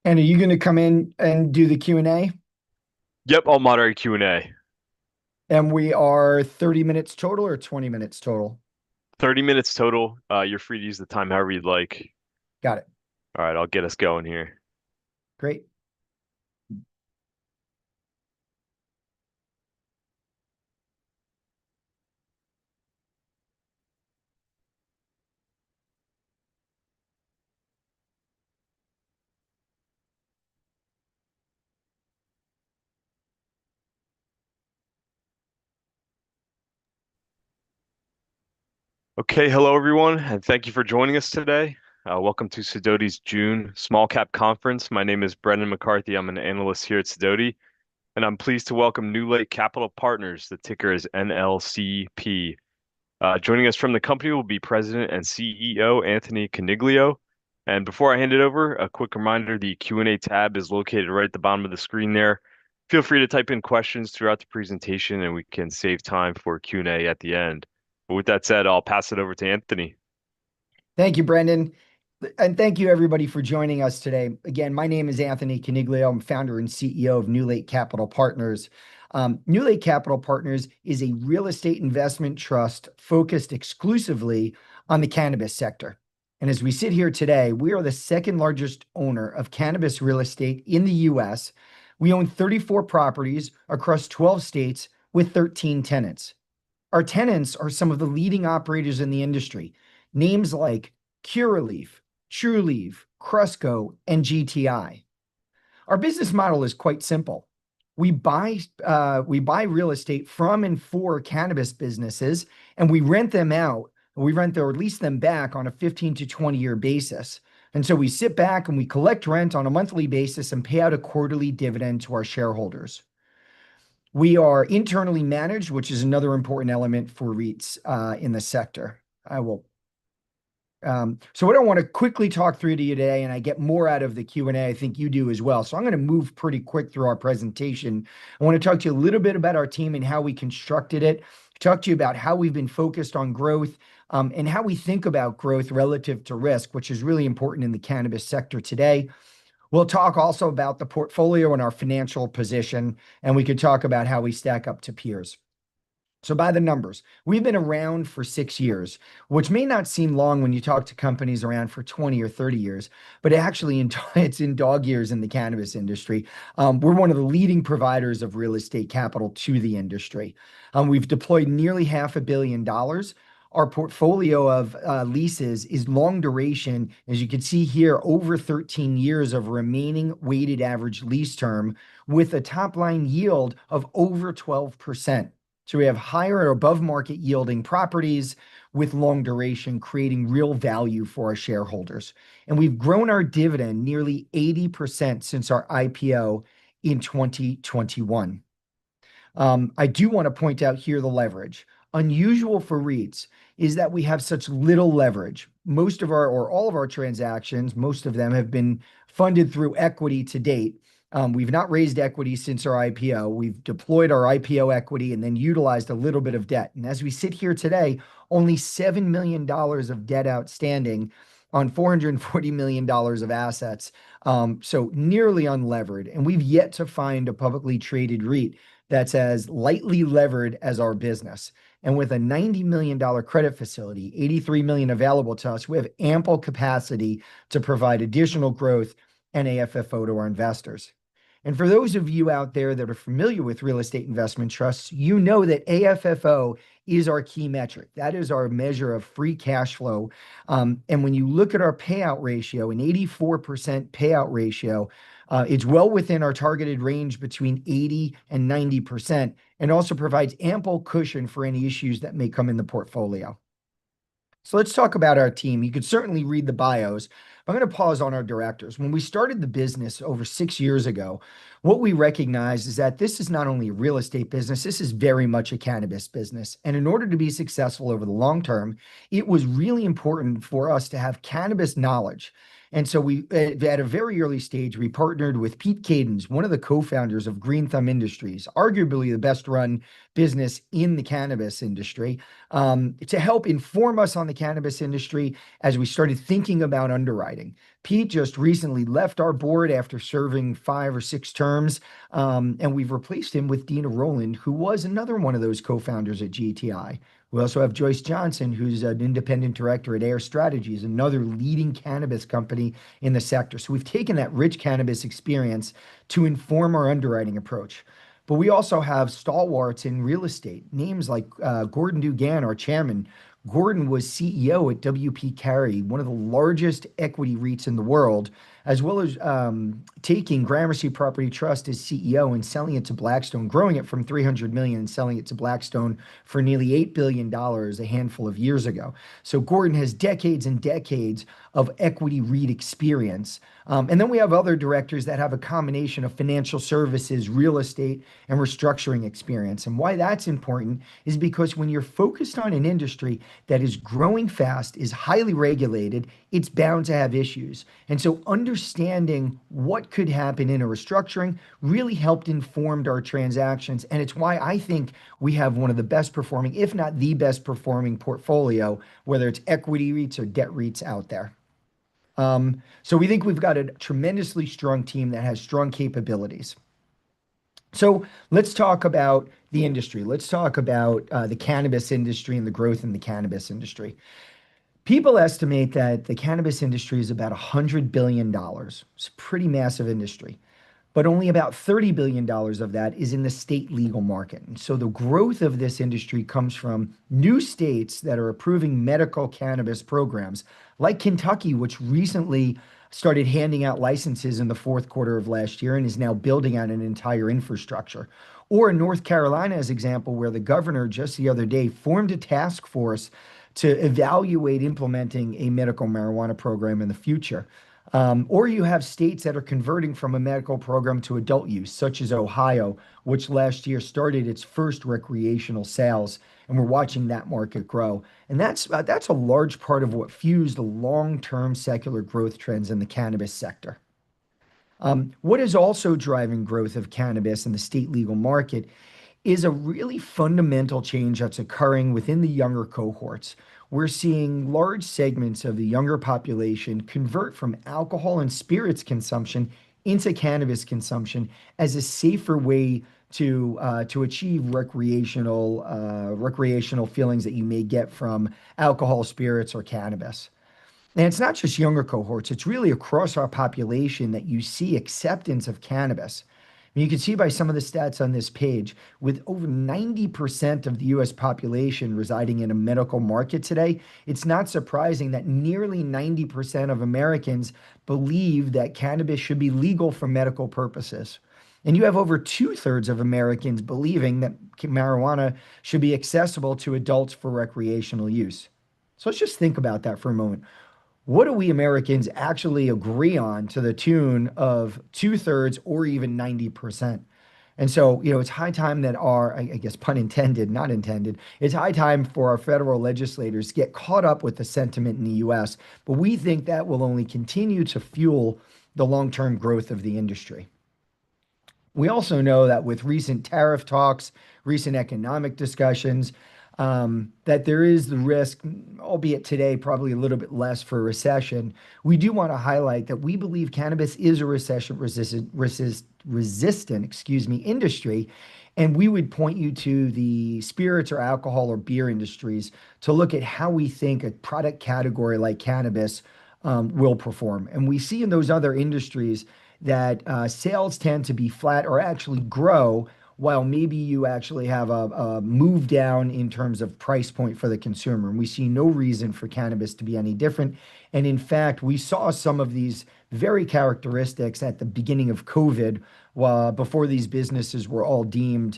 And are you going to come in and do the Q&A? Yep, I'll moderate Q&A. And we are 30 minutes total or 20 minutes total? 30 minutes total. You're free to use the time however you'd like. Got it. All right, I'll get us going here. Great. Okay, hello everyone, and thank you for joining us today. Welcome to Sidoti's June Small Cap Conference. My name is Brendan McCarthy. I'm an analyst here at Sidoti, and I'm pleased to welcome NewLake Capital Partners. The ticker is NLCP. Joining us from the company will be President and CEO Anthony Coniglio. And before I hand it over, a quick reminder, the Q&A tab is located right at the bottom of the screen there. Feel free to type in questions throughout the presentation and we can save time for Q&A at the end. But with that said, I'll pass it over to Anthony. Thank you, Brendan. And thank you, everybody, for joining us today. Again, my name is Anthony Coniglio. I'm founder and CEO of NewLake Capital Partners. NewLake Capital Partners is a real estate investment trust focused exclusively on the cannabis sector. And as we sit here today, we are the second largest owner of cannabis real estate in the US. We own 34 properties across 12 states with 13 tenants. Our tenants are some of the leading operators in the industry. Names like Curaleaf, Trulieve, Crusco, and GTI. Our business model is quite simple. We buy real estate from and for cannabis businesses, and we rent them out. We rent or lease them back on a 15 to 20-year basis. And so we sit back and we collect rent on a monthly basis and pay out a quarterly dividend to our shareholders. We are internally managed, which is another important element for REITs in the sector. I will. So what I want to quickly talk through to you today, and I get more out of the Q&A, I think you do as well. So I'm going to move pretty quick through our presentation. I want to talk to you a little bit about our team and how we constructed it, talk to you about how we've been focused on growth, and how we think about growth relative to risk, which is really important in the cannabis sector today. We'll talk also about the portfolio and our financial position, and we could talk about how we stack up to peers. So by the numbers, we've been around for 6 years, which may not seem long when you talk to companies around for 20 or 30 years, but actually it's in dog years in the cannabis industry. We're one of the leading providers of real estate capital to the industry. We've deployed nearly $500 million. Our portfolio of leases is long duration. As you can see here, over 13 years of remaining weighted average lease term with a top line yield of over 12%. So we have higher or above market yielding properties with long duration, creating real value for our shareholders. And we've grown our dividend nearly 80% since our IPO in 2021. I do want to point out here the leverage. Unusual for REITs is that we have such little leverage. Most of our, or all of our transactions, most of them have been funded through equity to date. We've not raised equity since our IPO. We've deployed our IPO equity and then utilized a little bit of debt. And as we sit here today, only $7 million of debt outstanding on $440 million of assets. So nearly unlevered. And we've yet to find a publicly traded REIT that's as lightly levered as our business. And with a $90 million credit facility, $83 million available to us, we have ample capacity to provide additional growth and AFFO to our investors. And for those of you out there that are familiar with real estate investment trusts, you know that AFFO is our key metric. That is our measure of free cash flow. And when you look at our payout ratio, an 84% payout ratio, it's well within our targeted range between 80 and 90%, and also provides ample cushion for any issues that may come in the portfolio. So let's talk about our team. You could certainly read the bios. I'm going to pause on our directors. When we started the business over 6 years ago, what we recognized is that this is not only a real estate business, this is very much a cannabis business. And in order to be successful over the long term, it was really important for us to have cannabis knowledge. And so we, at a very early stage, we partnered with Pete Cadens, one of the co-founders of Green Thumb Industries, arguably the best run business in the cannabis industry, to help inform us on the cannabis industry as we started thinking about underwriting. exciting. Pete just recently left our board after serving 5 or 6 terms, and we've replaced him with Dina Rowland, who was another one of those co-founders at GTI. We also have Joyce Johnson, who's an independent director at Air Strategies, another leading cannabis company in the sector. So we've taken that rich cannabis experience to inform our underwriting approach. But we also have stalwarts in real estate, names like Gordon Dugan, our chairman. Gordon was CEO at WP Carey, one of the largest equity REITs in the world, as well as taking Gramercy Property Trust as CEO and selling it to Blackstone, growing it from 300 million and selling it to Blackstone for nearly $8 billion a handful of years ago. So Gordon has decades and decades of equity REIT experience. And then we have other directors that have a combination of financial services, real estate, and restructuring experience. And why that's important is because when you're focused on an industry that is growing fast, is highly regulated, it's bound to have issues. And so understanding what could happen in a restructuring really helped informed our transactions. And it's why I think we have one of the best performing, if not the best performing portfolio, whether it's equity REITs or debt REITs out there. So we think we've got a tremendously strong team that has strong capabilities. So let's talk about the industry. Let's talk about the cannabis industry and the growth in the cannabis industry. People estimate that the cannabis industry is about $100 billion. It's a pretty massive industry, but only about $30 billion of that is in the state legal market. And so the growth of this industry comes from new states that are approving medical cannabis programs, like Kentucky, which recently started handing out licenses in the fourth quarter of last year and is now building out an entire infrastructure. Or in North Carolina, as example, where the governor just the other day formed a task force to evaluate implementing a medical marijuana program in the future. Or you have states that are converting from a medical program to adult use, such as Ohio, which last year started its first recreational sales, and we're watching that market grow. And that's a large part of what fuels the long-term secular growth trends in the cannabis sector. What is also driving growth of cannabis in the state legal market is a really fundamental change that's occurring within the younger cohorts. We're seeing large segments of the younger population convert from alcohol and spirits consumption into cannabis consumption as a safer way to achieve recreational feelings that you may get from alcohol, spirits, or cannabis. And it's not just younger cohorts, it's really across our population that you see acceptance of cannabis. And you can see by some of the stats on this page, with over 90% of the US population residing in a medical market today, it's not surprising that nearly 90% of Americans believe that cannabis should be legal for medical purposes. And you have over 2/3 of Americans believing that marijuana should be accessible to adults for recreational use. So let's just think about that for a moment. What do we Americans actually agree on to the tune of 2/3 or even 90%? And so, it's high time that I guess, pun intended, not intended, it's high time for our federal legislators to get caught up with the sentiment in the US. But we think that will only continue to fuel the long-term growth of the industry. We also know that with recent tariff talks, recent economic discussions, that there is the risk, albeit today probably a little bit less for a recession. We do want to highlight that we believe cannabis is a resistant, industry, and we would point you to the spirits or alcohol or beer industries to look at how we think a product category like cannabis will perform. And we see in those other industries that sales tend to be flat or actually grow, while maybe you actually have a move down in terms of price point for the consumer. And we see no reason for cannabis to be any different. And in fact, we saw some of these very characteristics at the beginning of COVID, before these businesses were all deemed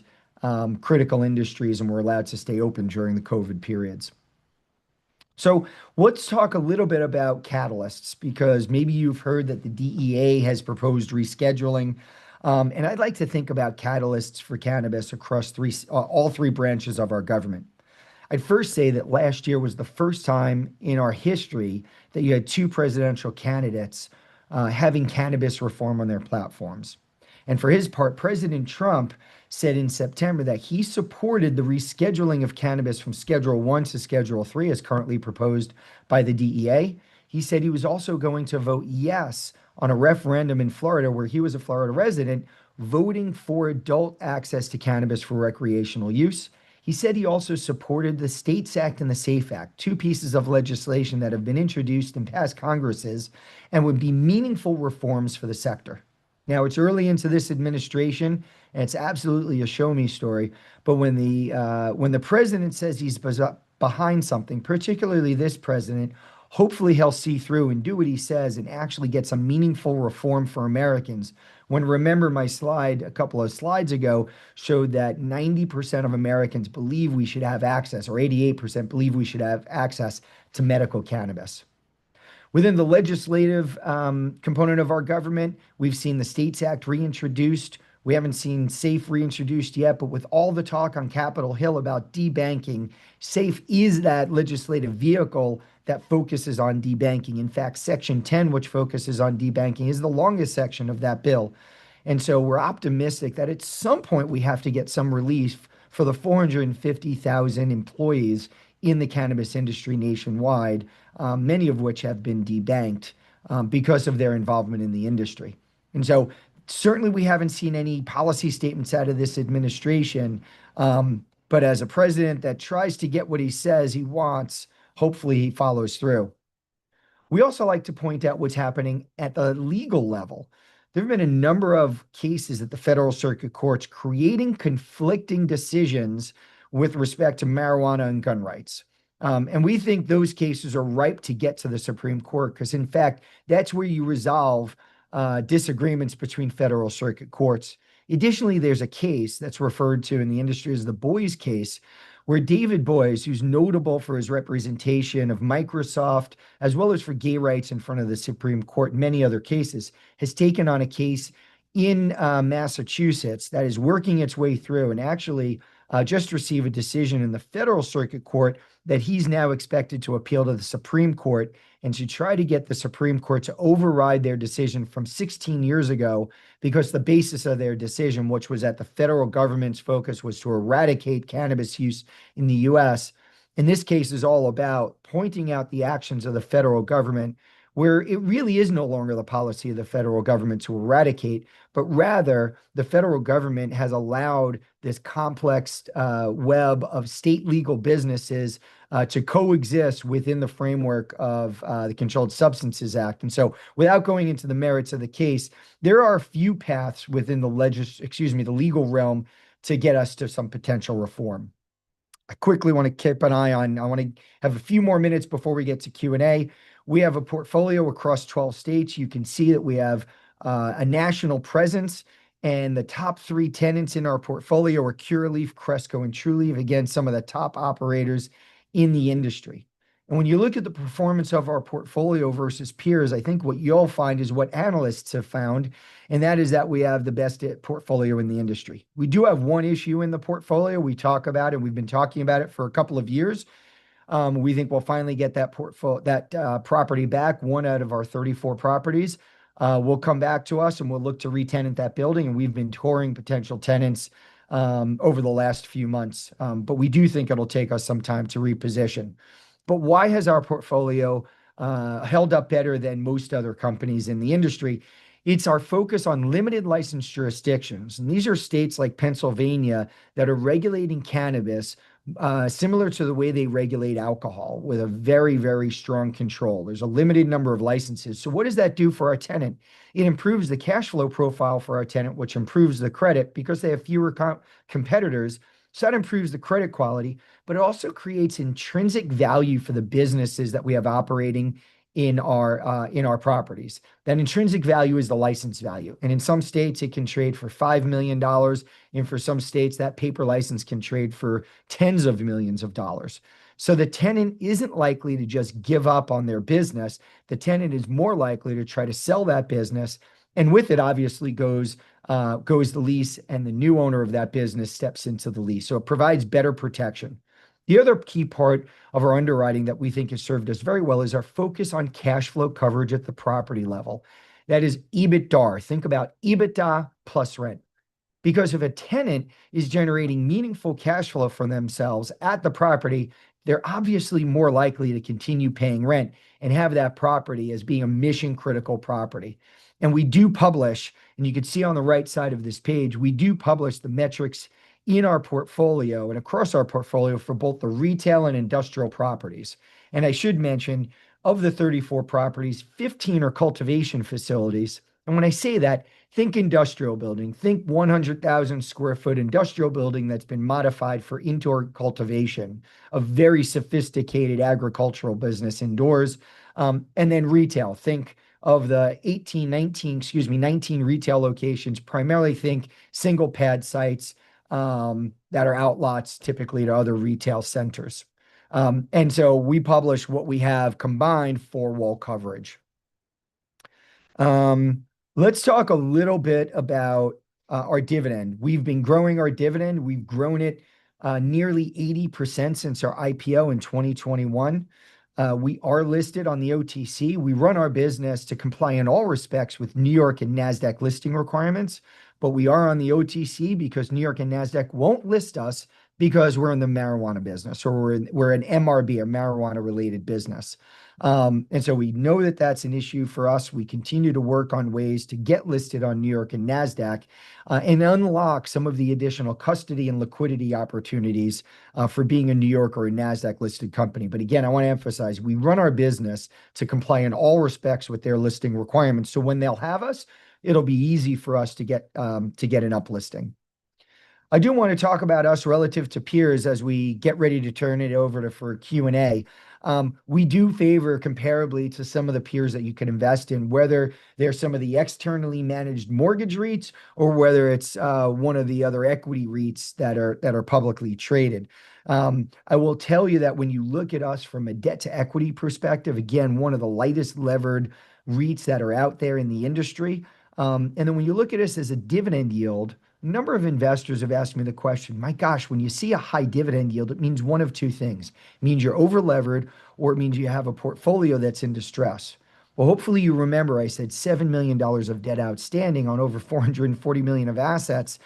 critical industries and were allowed to stay open during the COVID periods. So let's talk a little bit about catalysts, because maybe you've heard that the DEA has proposed rescheduling. And I'd like to think about catalysts for cannabis across all three branches of our government. I'd first say that last year was the first time in our history that you had two presidential candidates having cannabis reform on their platforms. And for his part, President Trump said in September that he supported the rescheduling of cannabis from Schedule 1 to Schedule 3 as currently proposed by the DEA. he said he was also going to vote yes on a referendum in Florida where he was a Florida resident, voting for adult access to cannabis for recreational use. He said he also supported the States Act and the SAFE Act, two pieces of legislation that have been introduced in past Congresses and would be meaningful reforms for the sector. Now, it's early into this administration, and it's absolutely a show me story. But when the president says he's behind something, particularly this president, hopefully he'll see through and do what he says and actually get some meaningful reform for Americans. When remember my slide a couple of slides ago showed that 90% of Americans believe we should have access, or 88% believe we should have access to medical cannabis. Within the legislative component of our government, we've seen the States Act reintroduced. We haven't seen SAFE reintroduced yet, but with all the talk on Capitol Hill about debanking, SAFE is that legislative vehicle that focuses on debanking. In fact, Section 10, which focuses on debanking, is the longest section of that bill. And so we're optimistic that at some point we have to get some relief for the 450,000 employees in the cannabis industry nationwide, many of which have been debanked because of their involvement in the industry. And so certainly we haven't seen any policy statements out of this administration. But as a president that tries to get what he says he wants, hopefully he follows through. We also like to point out what's happening at the legal level. There have been a number of cases at the federal circuit courts creating conflicting decisions with respect to marijuana and gun rights. And we think those cases are ripe to get to the Supreme Court because, in fact, that's where you resolve disagreements between federal circuit courts. Additionally, there's a case that's referred to in the industry as the Boies case, where David Boies, who's notable for his representation of Microsoft, as well as for gay rights in front of the Supreme Court and many other cases, has taken on a case in Massachusetts that is working its way through and actually just received a decision in the federal circuit court that he's now expected to appeal to the Supreme Court and to try to get the Supreme Court to override their decision from 16 years ago, because the basis of their decision, which was that the federal government's focus was to eradicate cannabis use in the US. In this case is all about pointing out the actions of the federal government where it really is no longer the policy of the federal government to eradicate, but rather the federal government has allowed this complex web of state legal businesses to coexist within the framework of the Controlled Substances Act. And so without going into the merits of the case, there are a few paths within the legal realm to get us to some potential reform. I quickly want to keep an eye on, I want to have a few more minutes before we get to Q&A. We have a portfolio across 12 states. You can see that we have a national presence, and the top three tenants in our portfolio are Curaleaf, Cresco, and Trulieve. Again, some of the top operators in the industry. And when you look at the performance of our portfolio versus peers, I think what you'll find is what analysts have found, and that is that we have the best portfolio in the industry. We do have one issue in the portfolio. We talk about it. We've been talking about it for a couple of years. We think we'll finally get that property back. One out of our 34 properties will come back to us, and we'll look to re-tenant that building. And we've been touring potential tenants over the last few months, but we do think it'll take us some time to reposition. But why has our portfolio held up better than most other companies in the industry? It's our focus on limited license jurisdictions. And these are states like Pennsylvania that are regulating cannabis similar to the way they regulate alcohol, with a very, very strong control. There's a limited number of licenses. So what does that do for our tenant? It improves the cash flow profile for our tenant, which improves the credit because they have fewer competitors. So that improves the credit quality, but it also creates intrinsic value for the businesses that we have operating in our properties. That intrinsic value is the license value. And in some states, it can trade for $5 million. And for some states, that paper license can trade for tens of millions of dollars. So the tenant isn't likely to just give up on their business. The tenant is more likely to try to sell that business. And with it, obviously, goes the lease, and the new owner of that business steps into the lease. So it provides better protection. The other key part of our underwriting that we think has served us very well is our focus on cash flow coverage at the property level. That is EBITDA. Think about EBITDA plus rent. Because if a tenant is generating meaningful cash flow from themselves at the property, they're obviously more likely to continue paying rent and have that property as being a mission critical property. And we do publish, and you can see on the right side of this page, we do publish the metrics in our portfolio and across our portfolio for both the retail and industrial properties. And I should mention, of the 34 properties, 15 are cultivation facilities. And when I say that, think industrial building, think 100,000 square foot industrial building that's been modified for indoor cultivation, a very sophisticated agricultural business indoors. And then retail, think of the 19 retail locations, primarily think single pad sites that are outlots typically to other retail centers. And so we publish what we have combined for wall coverage. Let's talk a little bit about our dividend. We've been growing our dividend. We've grown it nearly 80% since our IPO in 2021. We are listed on the OTC. We run our business to comply in all respects with New York and NASDAQ listing requirements, but we are on the OTC because New York and NASDAQ won't list us because we're in the marijuana business, or we're an MRB, a marijuana related business. And so we know that that's an issue for us. We continue to work on ways to get listed on New York and NASDAQ and unlock some of the additional custody and liquidity opportunities for being a New York or a NASDAQ listed company. But again, I want to emphasize we run our business to comply in all respects with their listing requirements. So when they'll have us, it'll be easy for us to get an uplisting. I do want to talk about us relative to peers as we get ready to turn it over for Q&A. We do favor comparably to some of the peers that you can invest in, whether they're some of the externally managed mortgage REITs or whether it's one of the other equity REITs that are publicly traded. I will tell you that when you look at us from a debt to equity perspective, again, one of the lightest levered REITs that are out there in the industry. And then when you look at us as a dividend yield, a number of investors have asked me the question, my gosh, when you see a high dividend yield, it means one of two things. It means you're over levered, or it means you have a portfolio that's in distress. Well, hopefully you remember I said $7 million of debt outstanding on over 440 million of assets.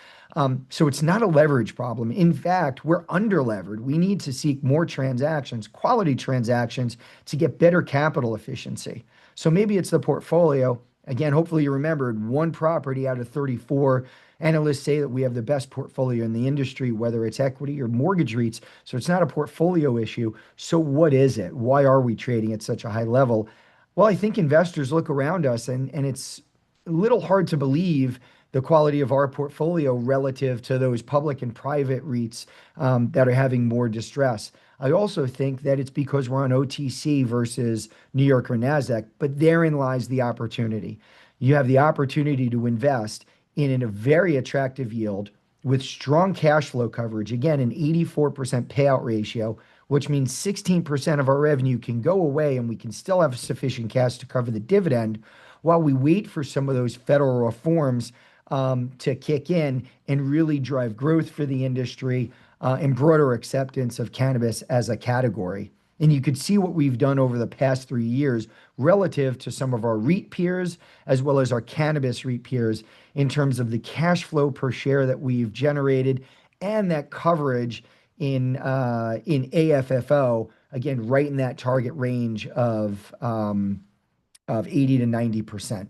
So it's not a leverage problem. In fact, we're under levered. We need to seek more transactions, quality transactions, to get better capital efficiency. So maybe it's the portfolio. Again, hopefully you remembered one property out of 34. Analysts say that we have the best portfolio in the industry, whether it's equity or mortgage REITs. So it's not a portfolio issue. So what is it? Why are we trading at such a high level? Well, I think investors look around us and it's a little hard to believe the quality of our portfolio relative to those public and private REITs that are having more distress. I also think that it's because we're on OTC versus New York or NASDAQ, but therein lies the opportunity. You have the opportunity to invest in a very attractive yield with strong cash flow coverage, again, an 84% payout ratio, which means 16% of our revenue can go away and we can still have sufficient cash to cover the dividend while we wait for some of those federal reforms to kick in and really drive growth for the industry and broader acceptance of cannabis as a category. And you could see what we've done over the past 3 years relative to some of our REIT peers, as well as our cannabis REIT peers, in terms of the cash flow per share that we've generated and that coverage in AFFO, again, right in that target range of 80 to 90%.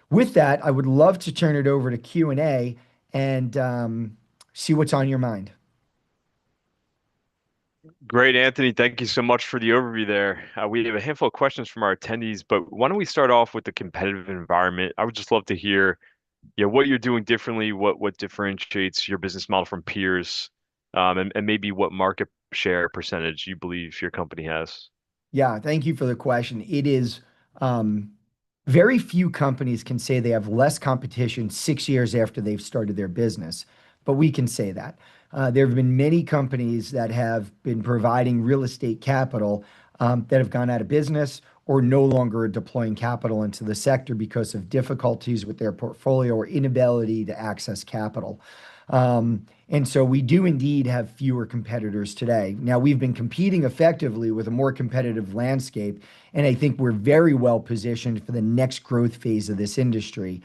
With that, I would love to turn it over to Q&A and see what's on your mind. Great, Anthony. Thank you so much for the overview there. We have a handful of questions from our attendees, but why don't we start off with the competitive environment? I would just love to hear, what you're doing differently, what differentiates your business model from peers, and maybe what market share percentage you believe your company has. Yeah, thank you for the question. It is very few companies can say they have less competition 6 years after they've started their business, but we can say that. There have been many companies that have been providing real estate capital that have gone out of business or no longer deploying capital into the sector because of difficulties with their portfolio or inability to access capital. And so we do indeed have fewer competitors today. Now, we've been competing effectively with a more competitive landscape, and I think we're very well positioned for the next growth phase of this industry.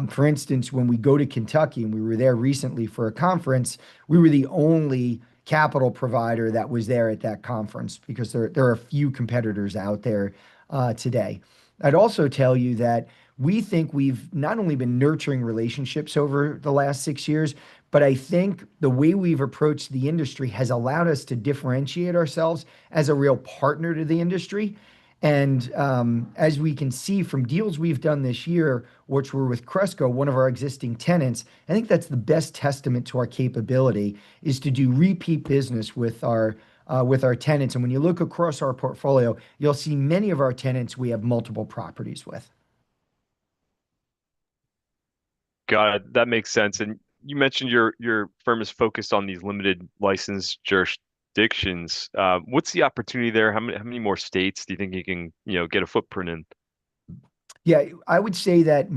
For instance, when we go to Kentucky, and we were there recently for a conference, we were the only capital provider that was there at that conference because there are a few competitors out there today. I'd also tell you that we think we've not only been nurturing relationships over the last 6 years, but I think the way we've approached the industry has allowed us to differentiate ourselves as a real partner to the industry. And as we can see from deals we've done this year, which were with Cresco, one of our existing tenants, I think that's the best testament to our capability is to do repeat business with our tenants. And when you look across our portfolio, you'll see many of our tenants we have multiple properties with. Got it. That makes sense. And you mentioned your firm is focused on these limited license jurisdictions. What's the opportunity there? How many more states do you think you can, get a footprint in? Yeah, I would say that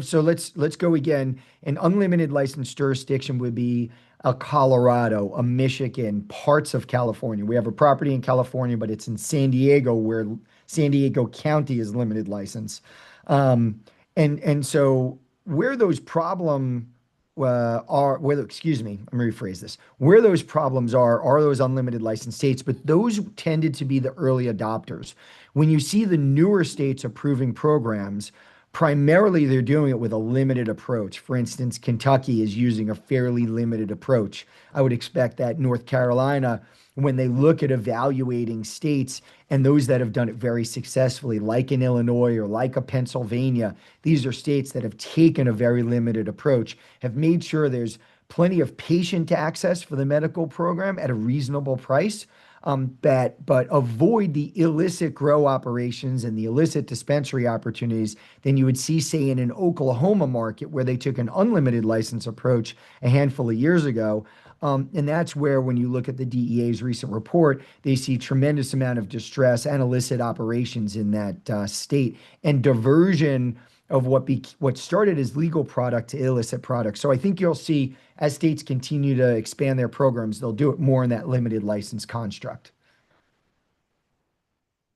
so let's go again. An unlimited license jurisdiction would be a Colorado, a Michigan, parts of California. We have a property in California, but it's in San Diego where San Diego County is limited license. And so where those problem excuse me, let me rephrase this. Where those problems are those unlimited license states, but those tended to be the early adopters. When you see the newer states approving programs, primarily they're doing it with a limited approach. For instance, Kentucky is using a fairly limited approach. I would expect that North Carolina, when they look at evaluating states and those that have done it very successfully, like in Illinois or like a Pennsylvania, these are states that have taken a very limited approach, have made sure there's plenty of patient access for the medical program at a reasonable price, but avoid the illicit grow operations and the illicit dispensary opportunities than you would see, say, in an Oklahoma market where they took an unlimited license approach a handful of years ago. And that's where, when you look at the DEA's recent report, they see tremendous amount of distress and illicit operations in that state and diversion of what started as legal product to illicit product. So I think you'll see as states continue to expand their programs, they'll do it more in that limited license construct.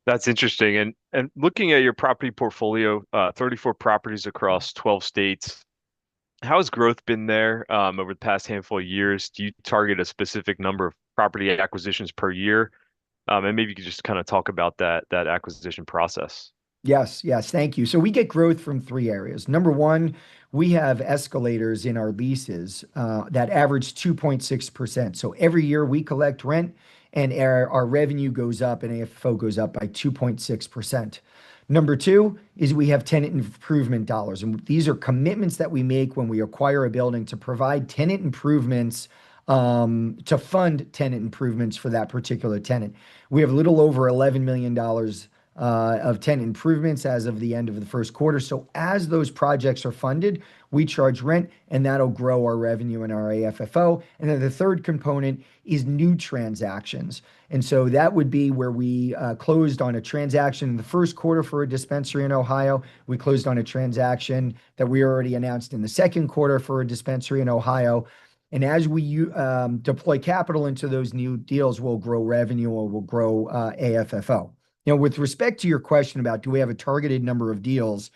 That's interesting. And looking at your property portfolio, 34 properties across 12 states, how has growth been there over the past handful of years? Do you target a specific number of property acquisitions per year? And maybe you could just kind of talk about that acquisition process. Yes, yes, thank you. So we get growth from three areas. Number one, we have escalators in our leases that average 2.6%. So every year we collect rent and our revenue goes up and AFFO goes up by 2.6%. Number two is we have tenant improvement dollars. And these are commitments that we make when we acquire a building to provide tenant improvements, to fund tenant improvements for that particular tenant. We have a little over $11 million of tenant improvements as of the end of the first quarter. So as those projects are funded, we charge rent, and that'll grow our revenue and our AFFO. And then the third component is new transactions. And so that would be where we closed on a transaction in the first quarter for a dispensary in Ohio. We closed on a transaction that we already announced in the second quarter for a dispensary in Ohio. And as we deploy capital into those new deals, we'll grow revenue or we'll grow AFFO. With respect to your question about do we have a targeted number of deals,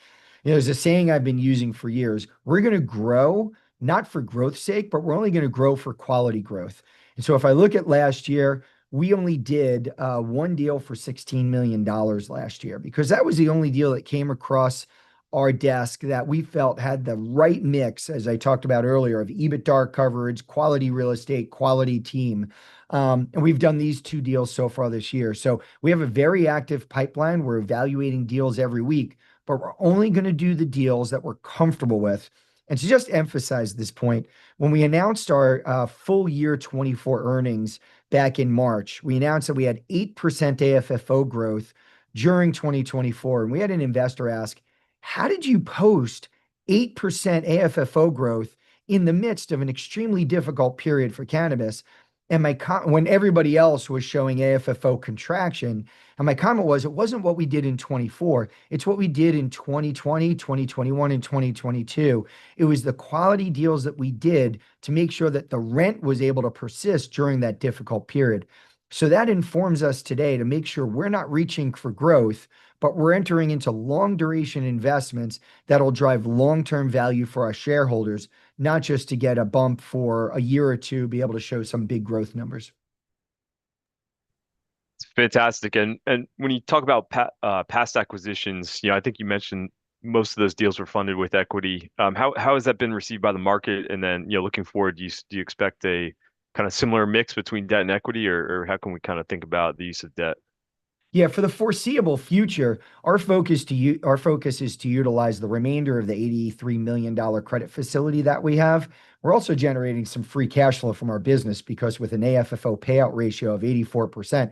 there's a saying I've been using for years. We're going to grow not for growth's sake, but we're only going to grow for quality growth. And so if I look at last year, we only did one deal for $16 million last year because that was the only deal that came across our desk that we felt had the right mix, as I talked about earlier, of EBITDA coverage, quality real estate, quality team. And we've done these two deals so far this year. So we have a very active pipeline. We're evaluating deals every week, but we're only going to do the deals that we're comfortable with. And to just emphasize this point, when we announced our full year 24 earnings back in March, we announced that we had 8% AFFO growth during 2024. And we had an investor ask, how did you post 8% AFFO growth in the midst of an extremely difficult period for cannabis? And when everybody else was showing AFFO contraction, and my comment was, it wasn't what we did in 24. It's what we did in 2020, 2021, and 2022. It was the quality deals that we did to make sure that the rent was able to persist during that difficult period. So that informs us today to make sure we're not reaching for growth, but we're entering into long duration investments that'll drive long-term value for our shareholders, not just to get a bump for a year or two, be able to show some big growth numbers. It's fantastic. And when you talk about past acquisitions, I think you mentioned most of those deals were funded with equity. How has that been received by the market? And then, looking forward, do you expect a kind of similar mix between debt and equity, or how can we kind of think about the use of debt? Yeah, for the foreseeable future, our focus is to utilize the remainder of the $83 million credit facility that we have. We're also generating some free cash flow from our business because with an AFFO payout ratio of 84%,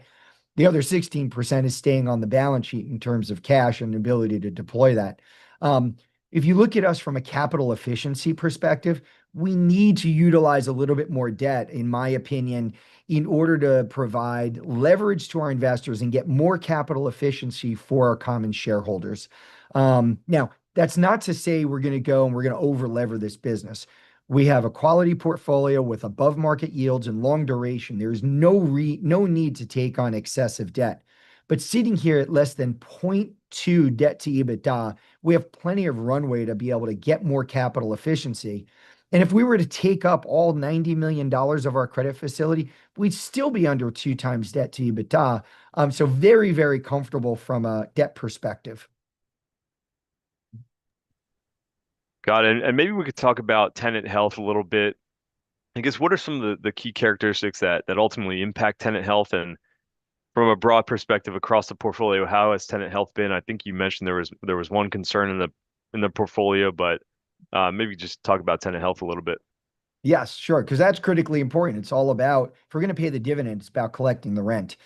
the other 16% is staying on the balance sheet in terms of cash and ability to deploy that. Um, if you look at us from a capital efficiency perspective, we need to utilize a little bit more debt, in my opinion, in order to provide leverage to our investors and get more capital efficiency for our common shareholders. Now, that's not to say we're going to go and we're going to over lever this business. We have a quality portfolio with above market yields and long duration. There's no need to take on excessive debt. But sitting here at less than zero point 0.2 debt to EBITDA, we have plenty of runway to be able to get more capital efficiency. And if we were to take up all $90 million of our credit facility, we'd still be under 2 times debt to EBITDA. So very, very comfortable from a debt perspective. Got it. And maybe we could talk about tenant health a little bit. I guess what are some of the key characteristics that ultimately impact tenant health? And from a broad perspective across the portfolio, how has tenant health been? I think you mentioned there was one concern in the portfolio, but maybe just talk about tenant health a little bit. Yes, sure, because that's critically important. It's all about, if we're going to pay the dividend, it's about collecting the rent.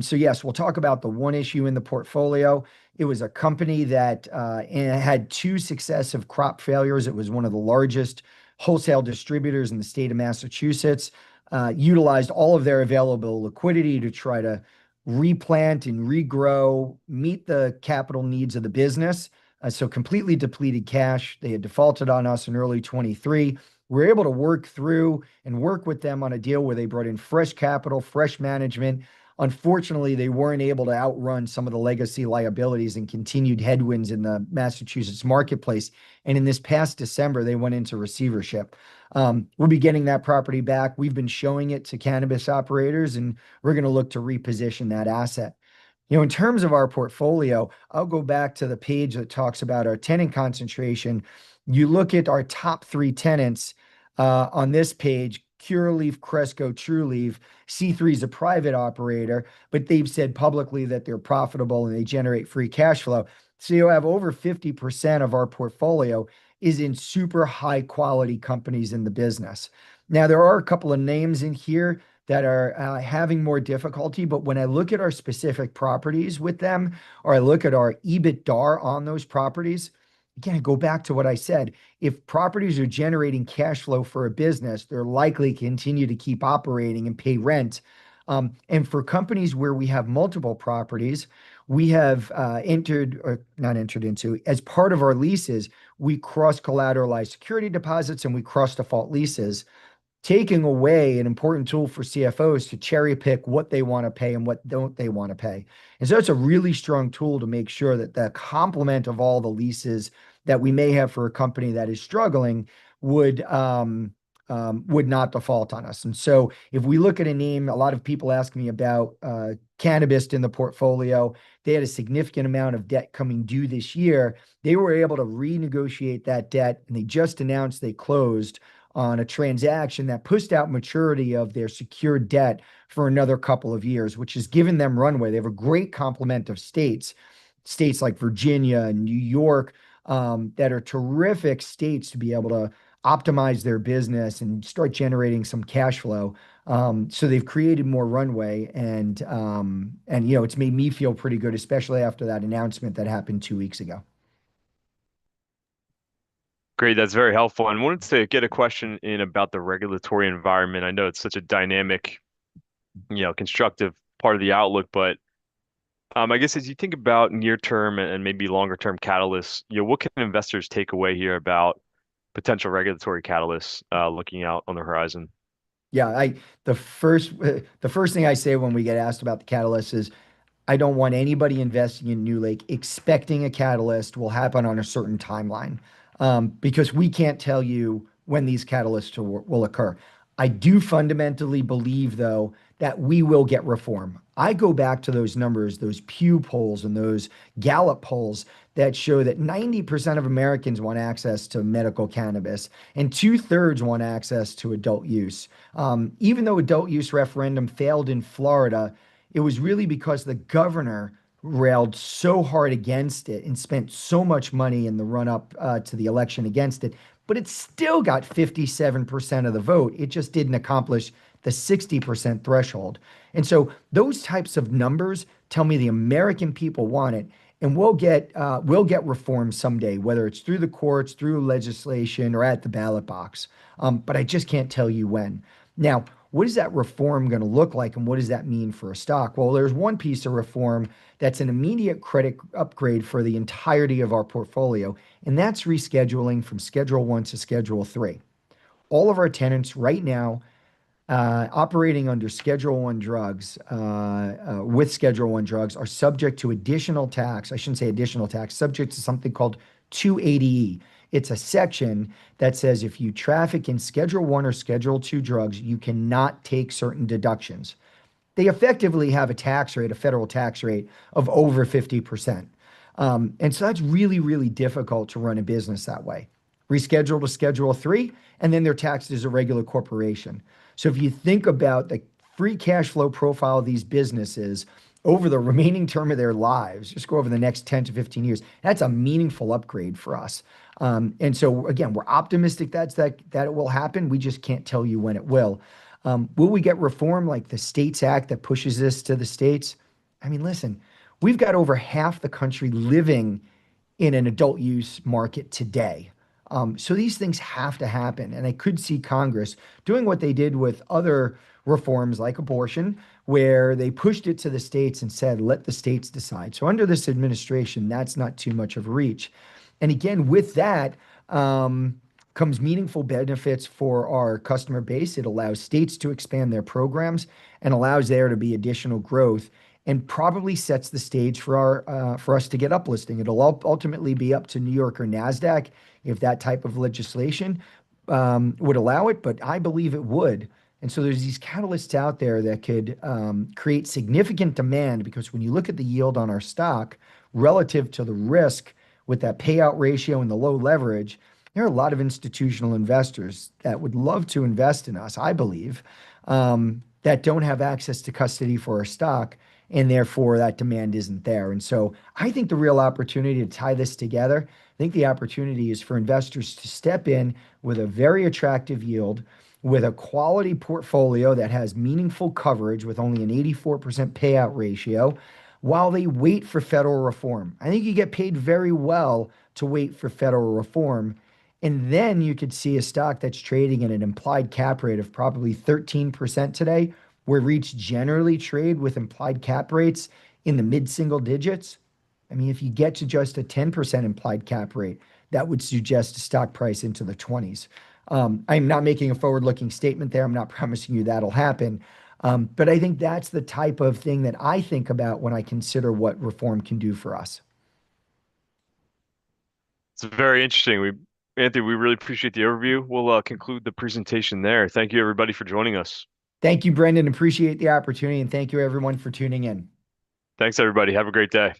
So yes, we'll talk about the one issue in the portfolio. It was a company that had two successive crop failures. It was one of the largest wholesale distributors in the state of Massachusetts, utilized all of their available liquidity to try to replant and regrow, meet the capital needs of the business. So completely depleted cash. They had defaulted on us in early 23. We were able to work through and work with them on a deal where they brought in fresh capital, fresh management. Unfortunately, they weren't able to outrun some of the legacy liabilities and continued headwinds in the Massachusetts marketplace. And in this past December, they went into receivership. We'll be getting that property back. We've been showing it to cannabis operators, and we're going to look to reposition that asset. In terms of our portfolio, I'll go back to the page that talks about our tenant concentration. You look at our top three tenants on this page: Curaleaf, Cresco, Trulieve. C3 is a private operator, but they've said publicly that they're profitable and they generate free cash flow. So you have over 50% of our portfolio is in super high quality companies in the business. Now, there are a couple of names in here that are having more difficulty, but when I look at our specific properties with them, or I look at our EBITDA on those properties, again, I go back to what I said. If properties are generating cash flow for a business, they're likely to continue to keep operating and pay rent. And for companies where we have multiple properties, we have entered or not entered into, as part of our leases, we cross collateralized security deposits and we cross default leases, taking away an important tool for CFOs to cherry pick what they want to pay and what don't they want to pay. And so it's a really strong tool to make sure that the complement of all the leases that we may have for a company that is struggling would not default on us. And so if we look at a name, a lot of people ask me about cannabis in the portfolio. They had a significant amount of debt coming due this year. They were able to renegotiate that debt, and they just announced they closed on a transaction that pushed out maturity of their secured debt for another couple of years, which has given them runway. They have a great complement of states like Virginia and New York, that are terrific states to be able to optimize their business and start generating some cash flow. So they've created more runway, and it's made me feel pretty good, especially after that announcement that happened 2 weeks ago. Great, that's very helpful. And wanted to get a question in about the regulatory environment. I know it's such a dynamic, constructive part of the outlook, but I guess as you think about near term and maybe longer term catalysts, what can investors take away here about potential regulatory catalysts looking out on the horizon? Yeah, the first thing I say when we get asked about the catalyst is I don't want anybody investing in NewLake expecting a catalyst will happen on a certain timeline, because we can't tell you when these catalysts will occur. I do fundamentally believe, though, that we will get reform. I go back to those numbers, those Pew polls and those Gallup polls that show that 90% of Americans want access to medical cannabis and two-thirds want access to adult use. Even though adult use referendum failed in Florida, it was really because the governor railed so hard against it and spent so much money in the run up to the election against it, but it still got 57% of the vote. It just didn't accomplish the 60% threshold. And so those types of numbers tell me the American people want it. And we'll get reform someday, whether it's through the courts, through legislation, or at the ballot box. But I just can't tell you when. Now, what is that reform going to look like, and what does that mean for a stock? Well, there's one piece of reform that's an immediate credit upgrade for the entirety of our portfolio, and that's rescheduling from Schedule 1 to Schedule 3. All of our tenants right now operating under Schedule 1 drugs, with Schedule 1 drugs, are subject to additional tax. I shouldn't say additional tax, subject to something called 280E. It's a section that says if you traffic in Schedule 1 or Schedule 2 drugs, you cannot take certain deductions. They effectively have a tax rate, a federal tax rate of over 50%. And so that's really, really difficult to run a business that way. Reschedule to Schedule 3, and then they're taxed as a regular corporation. So if you think about the free cash flow profile of these businesses over the remaining term of their lives, just go over the next 10 to 15 years, that's a meaningful upgrade for us. And so again, we're optimistic that it will happen. We just can't tell you when it will. Will we get reform like the States Act that pushes this to the states? I mean, listen, we've got over half the country living in an adult use market today. So these things have to happen. And I could see Congress doing what they did with other reforms like abortion, where they pushed it to the states and said, let the states decide. So under this administration, that's not too much of a reach. And again, with that comes meaningful benefits for our customer base. It allows states to expand their programs and allows there to be additional growth, and probably sets the stage for us to get uplisting. It'll ultimately be up to New York or NASDAQ if that type of legislation would allow it, but I believe it would. And so there's these catalysts out there that could create significant demand, because when you look at the yield on our stock relative to the risk with that payout ratio and the low leverage, there are a lot of institutional investors that would love to invest in us, I believe, that don't have access to custody for our stock, and therefore that demand isn't there. And so I think the real opportunity to tie this together, I think the opportunity is for investors to step in with a very attractive yield, with a quality portfolio that has meaningful coverage with only an 84% payout ratio, while they wait for federal reform. I think you get paid very well to wait for federal reform. And then you could see a stock that's trading at an implied cap rate of probably 13% today, where REITs generally trade with implied cap rates in the mid-single digits. I mean, if you get to just a 10% implied cap rate, that would suggest a stock price into the 20s. I'm not making a forward-looking statement there. I'm not promising you that'll happen. But I think that's the type of thing that I think about when I consider what reform can do for us. It's very interesting. Anthony, we really appreciate the overview. We'll conclude the presentation there. Thank you, everybody, for joining us. Thank you, Brendan. Appreciate the opportunity, and thank you, everyone, for tuning in. Thanks, everybody. Have a great day.